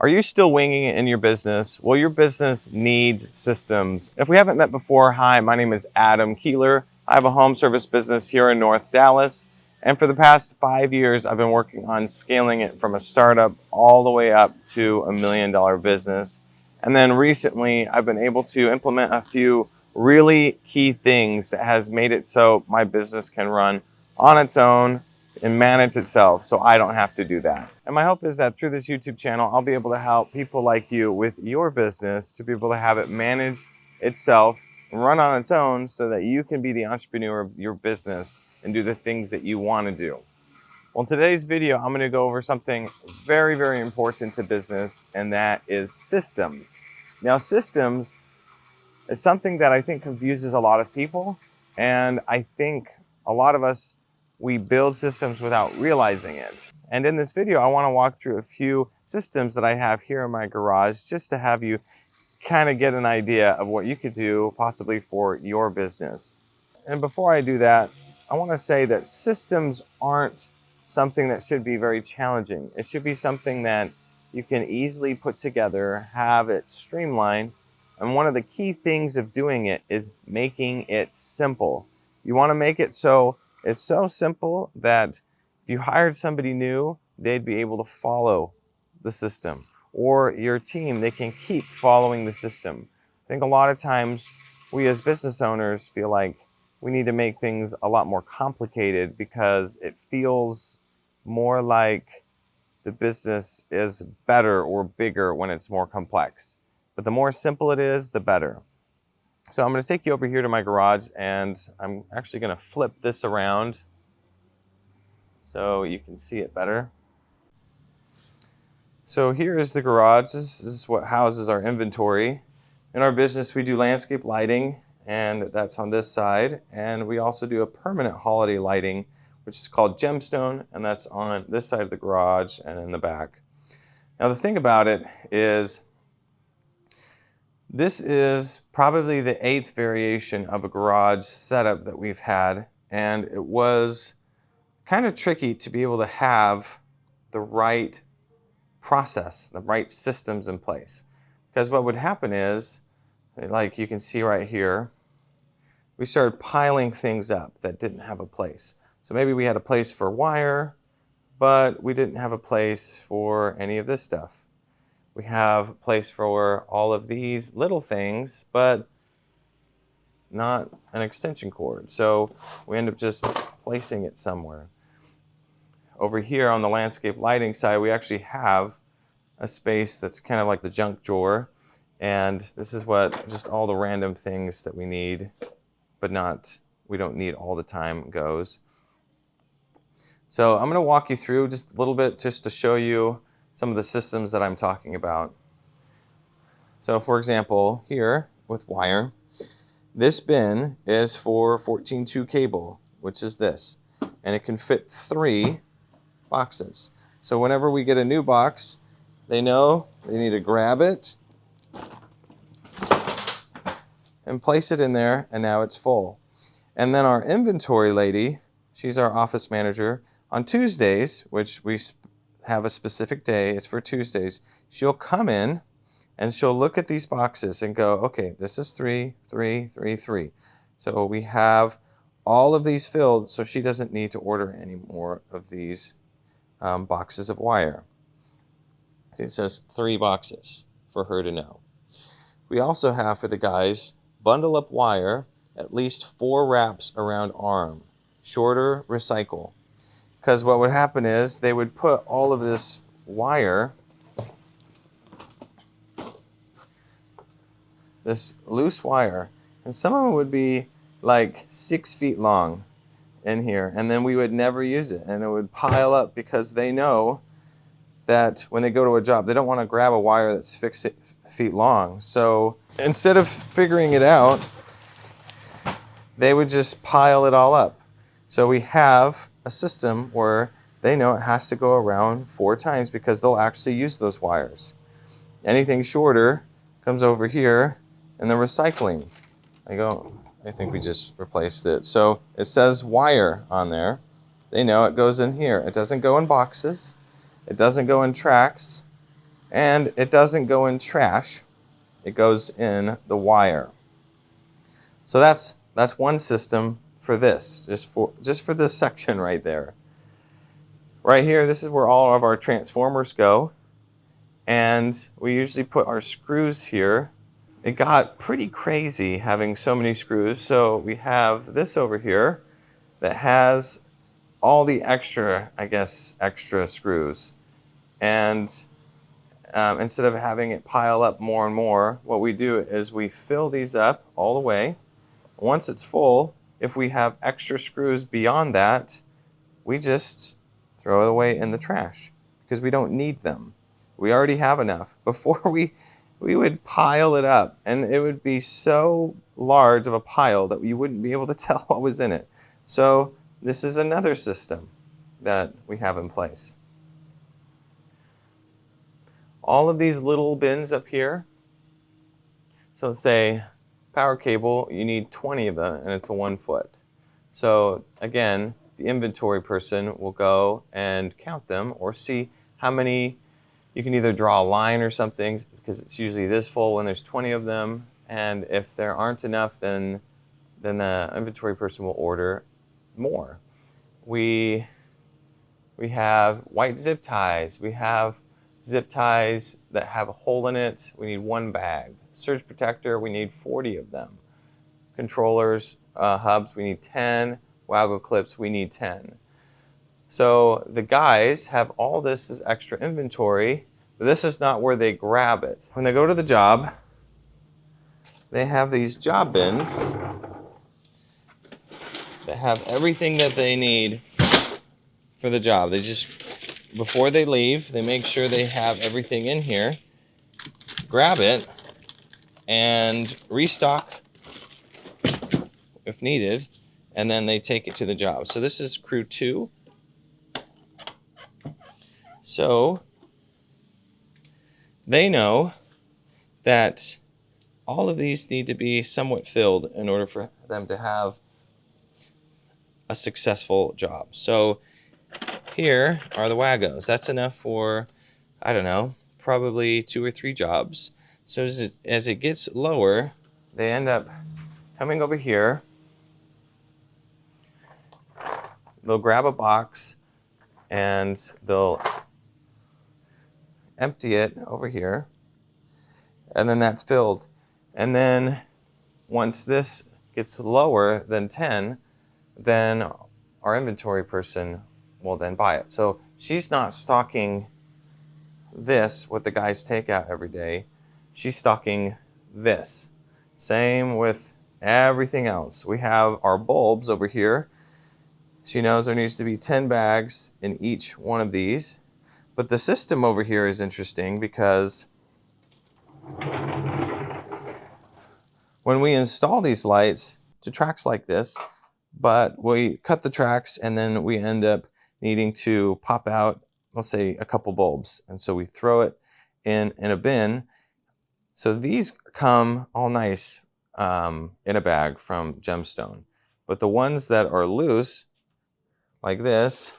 Are you still winging it in your business? Well, your business needs systems. If we haven't met before, hi, my name is Adam Keeler. I have a home service business here in North Dallas. And for the past 5 years, I've been working on scaling it from a startup all the way up to $1 million business. And then recently, I've been able to implement a few really key things that has made it so my business can run on its own and manage itself so I don't have to do that. And my hope is that through this YouTube channel, I'll be able to help people like you with your business to be able to have it manage itself, run on its own so that you can be the entrepreneur of your business and do the things that you want to do. Well, in today's video, I'm going to go over something very, very important to business, and that is systems. Now, systems is something that I think confuses a lot of people, and I think a lot of us, we build systems without realizing it. And in this video, I want to walk through a few systems that I have here in my garage just to have you kind of get an idea of what you could do possibly for your business. And before I do that, I want to say that systems aren't something that should be very challenging. It should be something that you can easily put together, have it streamlined. And one of the key things of doing it is making it simple. You want to make it so it's so simple that if you hired somebody new, they'd be able to follow the system. Or your team, they can keep following the system. I think a lot of times we as business owners feel like we need to make things a lot more complicated because it feels more like the business is better or bigger when it's more complex. But the more simple it is, the better. So I'm going to take you over here to my garage, and I'm actually going to flip this around so you can see it better. So here is the garage. This is what houses our inventory. In our business, we do landscape lighting, and that's on this side. And we also do a permanent holiday lighting, which is called Gemstone, and that's on this side of the garage and in the back. Now the thing about it is, this is probably the 8th variation of a garage setup that we've had, and it was kind of tricky to be able to have the right process, the right systems in place. Because what would happen is, like you can see right here, we started piling things up that didn't have a place. So maybe we had a place for wire, but we didn't have a place for any of this stuff. We have a place for all of these little things, but not an extension cord. So we end up just placing it somewhere. Over here on the landscape lighting side, we actually have a space that's kind of like the junk drawer. And this is what just all the random things that we need, but we don't need all the time goes. So I'm going to walk you through just a little bit just to show you some of the systems that I'm talking about. So for example, here with wire, this bin is for 14.2 cable, which is this, and it can fit 3 boxes. So whenever we get a new box, they know they need to grab it and place it in there, and now it's full. And then our inventory lady, she's our office manager, on Tuesdays, which we have a specific day, it's for Tuesdays, she'll come in and she'll look at these boxes and go, okay, this is 3, 3, 3, 3. So we have all of these filled, so she doesn't need to order any more of these boxes of wire. It says 3 boxes for her to know. We also have for the guys, bundle up wire, at least 4 wraps around arm, shorter, recycle. Because what would happen is they would put all of this wire, this loose wire, and some of them would be like 6 feet long in here, and then we would never use it, and it would pile up because they know that when they go to a job, they don't want to grab a wire that's 6 feet long. So instead of figuring it out, they would just pile it all up. So we have a system where they know it has to go around 4 times because they'll actually use those wires. Anything shorter comes over here in the recycling. I think we just replaced it. So it says wire on there. They know it goes in here. It doesn't go in boxes. It doesn't go in tracks. And it doesn't go in trash. It goes in the wire. So that's one system for this, just for this section right there. Right here, this is where all of our transformers go. And we usually put our screws here. It got pretty crazy having so many screws. So we have this over here that has all the extra, extra screws. And instead of having it pile up more and more, what we do is we fill these up all the way. Once it's full, if we have extra screws beyond that, we just throw it away in the trash because we don't need them. We already have enough. Before we would pile it up, and it would be so large of a pile that you wouldn't be able to tell what was in it. So this is another system that we have in place. All of these little bins up here, so let's say power cable, you need 20 of them, and it's a 1 foot. So again, the inventory person will go and count them or see how many. You can either draw a line or something because it's usually this full when there's 20 of them, and if there aren't enough, then the inventory person will order more. We have white zip ties. We have zip ties that have a hole in it. We need 1 bag. Surge protector, we need 40 of them. Controllers, hubs, we need 10. Waggle clips, we need 10. So the guys have all this as extra inventory, but this is not where they grab it. When they go to the job, they have these job bins that have everything that they need for the job. They just, before they leave, they make sure they have everything in here, grab it, and restock if needed, and then they take it to the job. So this is crew 2. So they know that all of these need to be somewhat filled in order for them to have a successful job. So here are the Wagos. That's enough for, I don't know, probably 2 or 3 jobs. So as it gets lower, they end up coming over here. They'll grab a box and they'll empty it over here, and then that's filled. And then once this gets lower than 10, then our inventory person will then buy it. So she's not stocking this, what the guys take out every day. She's stocking this. Same with everything else. We have our bulbs over here. She knows there needs to be 10 bags in each one of these. But the system over here is interesting because when we install these lights to tracks like this, but we cut the tracks and then we end up needing to pop out, let's say, a couple bulbs. And so we throw it in a bin. So these come all nice in a bag from Gemstone. But the ones that are loose, like this,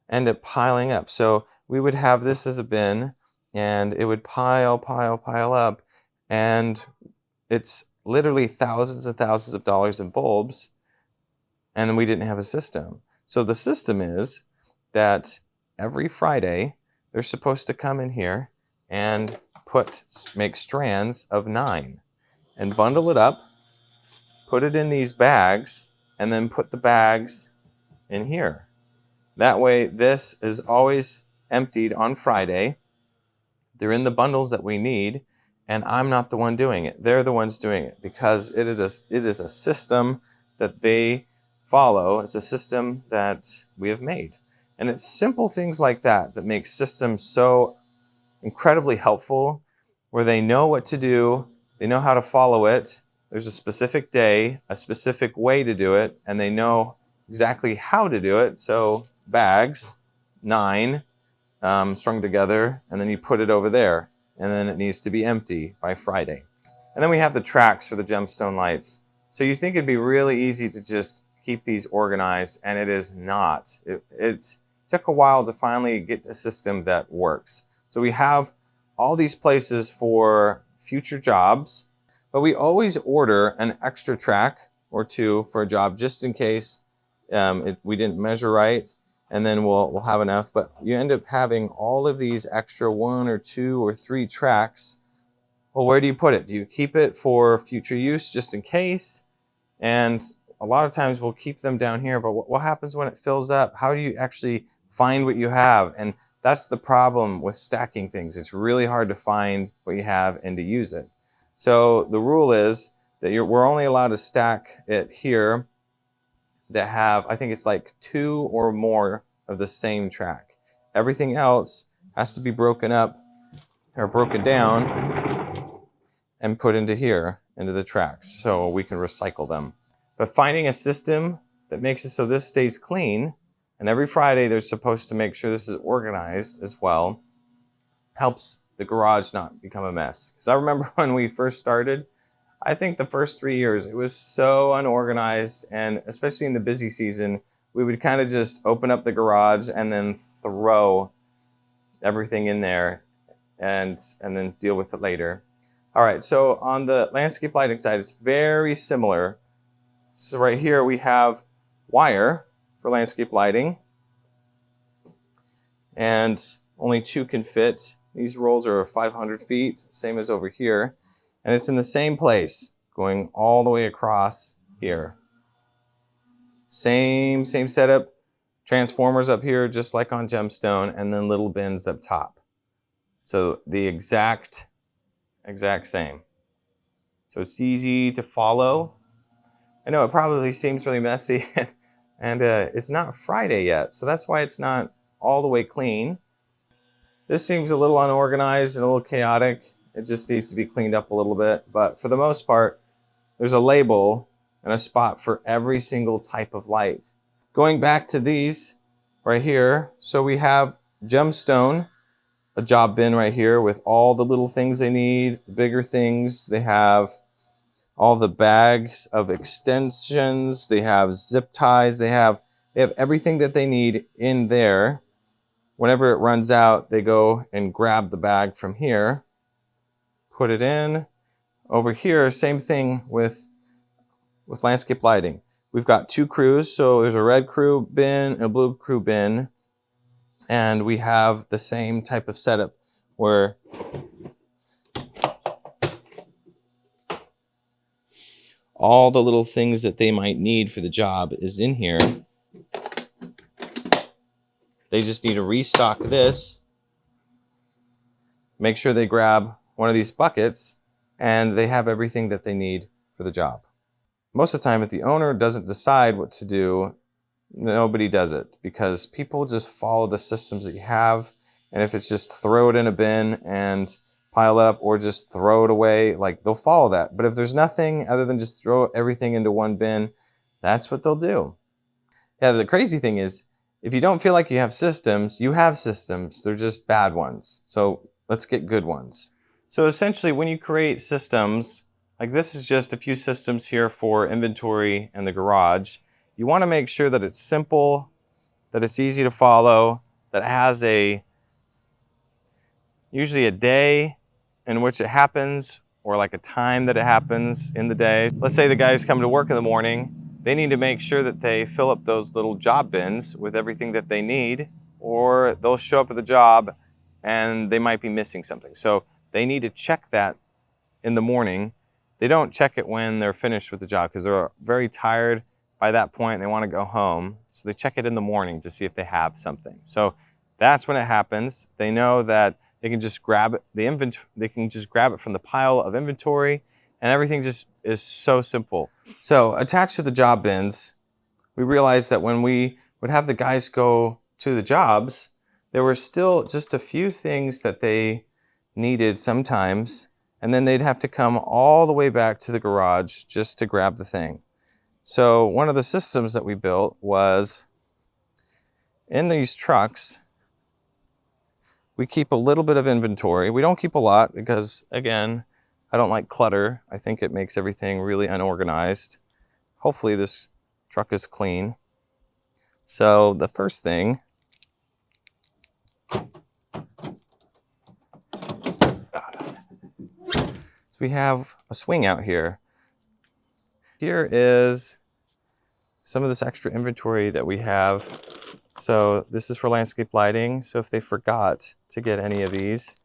end up piling up. So we would have this as a bin, and it would pile up, and it's literally thousands and thousands of dollars in bulbs, and we didn't have a system. So the system is that every Friday they're supposed to come in here and make strands of 9 and bundle it up, put it in these bags, and then put the bags in here. That way, this is always emptied on Friday. They're in the bundles that we need, and I'm not the one doing it. They're the ones doing it because it is a system that they follow. It's a system that we have made. And it's simple things like that that make systems so incredibly helpful, where they know what to do, they know how to follow it. There's a specific day, a specific way to do it, and they know exactly how to do it. So bags, 9, strung together, and then you put it over there, and then it needs to be empty by Friday. And then we have the tracks for the Gemstone lights. So you think it'd be really easy to just keep these organized, and it is not. took a while to finally get a system that works. So we have all these places for future jobs, but we always order an extra track or two for a job just in case we didn't measure right, and then we'll have enough. But you end up having all of these extra 1 or 2 or 3 tracks. Well, where do you put it? Do you keep it for future use just in case? And a lot of times we'll keep them down here, but what happens when it fills up? How do you actually find what you have? And that's the problem with stacking things. It's really hard to find what you have and to use it. So the rule is that we're only allowed to stack it here that have, I think it's like 2 or more of the same track. Everything else has to be broken up or broken down and put into here, into the tracks, so we can recycle them. But finding a system that makes it so this stays clean, and every Friday they're supposed to make sure this is organized as well, helps the garage not become a mess. Because I remember when we first started, I think the first 3 years, it was so unorganized, and especially in the busy season, we would kind of just open up the garage and then throw everything in there and then deal with it later. All right, so on the landscape lighting side, it's very similar. So right here we have wire for landscape lighting, and only 2 can fit. These rolls are 500 feet, same as over here. And it's in the same place, going all the way across here. Same setup, transformers up here, just like on Gemstone, and then little bins up top. So the exact same. So it's easy to follow. I know it probably seems really messy, and it's not Friday yet, so that's why it's not all the way clean. This seems a little unorganized and a little chaotic. It just needs to be cleaned up a little bit, but for the most part, there's a label and a spot for every single type of light. Going back to these right here, so we have Gemstone, a job bin right here with all the little things they need, the bigger things. They have all the bags of extensions, they have zip ties, they have everything that they need in there. Whenever it runs out, they go and grab the bag from here, put it in. Over here, same thing with landscape lighting. We've got 2 crews, so there's a red crew bin and a blue crew bin, and we have the same type of setup where all the little things that they might need for the job is in here. They just need to restock this, make sure they grab one of these buckets, and they have everything that they need for the job. Most of the time, if the owner doesn't decide what to do, nobody does it, because people just follow the systems that you have, and if it's just throw it in a bin and pile it up, or just throw it away, like, they'll follow that. But if there's nothing other than just throw everything into one bin, that's what they'll do. Yeah, the crazy thing is, if you don't feel like you have systems, you have systems. They're just bad ones. So let's get good ones. So essentially, when you create systems, like this is just a few systems here for inventory and the garage, you want to make sure that it's simple, that it's easy to follow, that it has usually a day in which it happens, or like a time that it happens in the day. Let's say the guys come to work in the morning. They need to make sure that they fill up those little job bins with everything that they need, or they'll show up at the job and they might be missing something. So they need to check that in the morning. They don't check it when they're finished with the job, because they're very tired by that point and they want to go home. So they check it in the morning to see if they have something. So that's when it happens. They know that they can just grab it, they can just grab it from the pile of inventory, and everything just is so simple. So attached to the job bins, we realized that when we would have the guys go to the jobs, there were still just a few things that they needed sometimes, and then they'd have to come all the way back to the garage just to grab the thing. So one of the systems that we built was, in these trucks, we keep a little bit of inventory. We don't keep a lot because, again, I don't like clutter. I think it makes everything really unorganized. Hopefully this truck is clean. So the first thing So we have a swing out here. Here is some of this extra inventory that we have. So this is for landscape lighting. So if they forgot to get any of these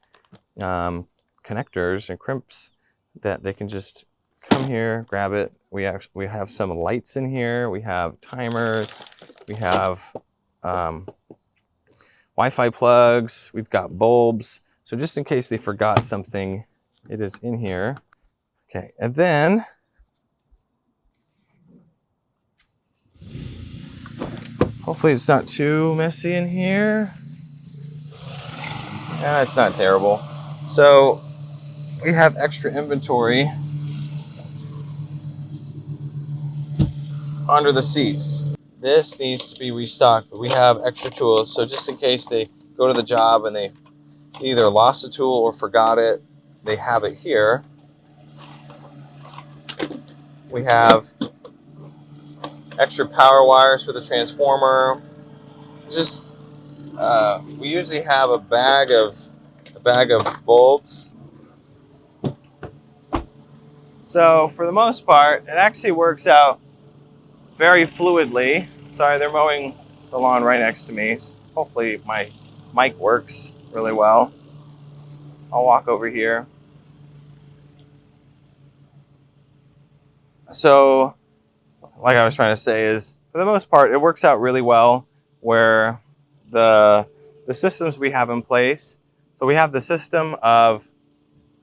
connectors and crimps, that they can just come here, grab it. We have some lights in here. We have timers. We have Wi-Fi plugs. We've got bulbs. So just in case they forgot something, it is in here. Okay, and then hopefully it's not too messy in here. Yeah, it's not terrible. So we have extra inventory under the seats. This needs to be restocked, but we have extra tools. So just in case they go to the job and they either lost a tool or forgot it, they have it here. We have extra power wires for the transformer. Just we usually have a bag of bulbs. So for the most part, it actually works out very fluidly. Sorry, they're mowing the lawn right next to me. So hopefully my mic works really well. I'll walk over here. So, like I was trying to say is, for the most part, it works out really well where the systems we have in place. So we have the system of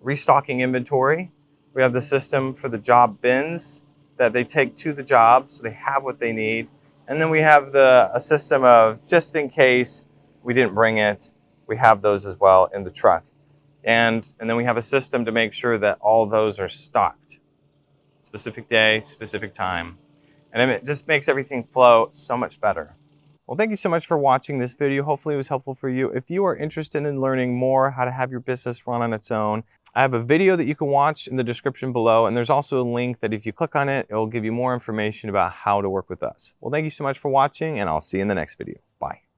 restocking inventory. We have the system for the job bins that they take to the job so they have what they need. And then we have a system of just in case we didn't bring it, we have those as well in the truck. And then we have a system to make sure that all those are stocked. Specific day, specific time. And it just makes everything flow so much better. Well, thank you so much for watching this video. Hopefully it was helpful for you. If you are interested in learning more how to have your business run on its own, I have a video that you can watch in the description below, and there's also a link that if you click on it, it will give you more information about how to work with us. Well, thank you so much for watching, and I'll see you in the next video. Bye.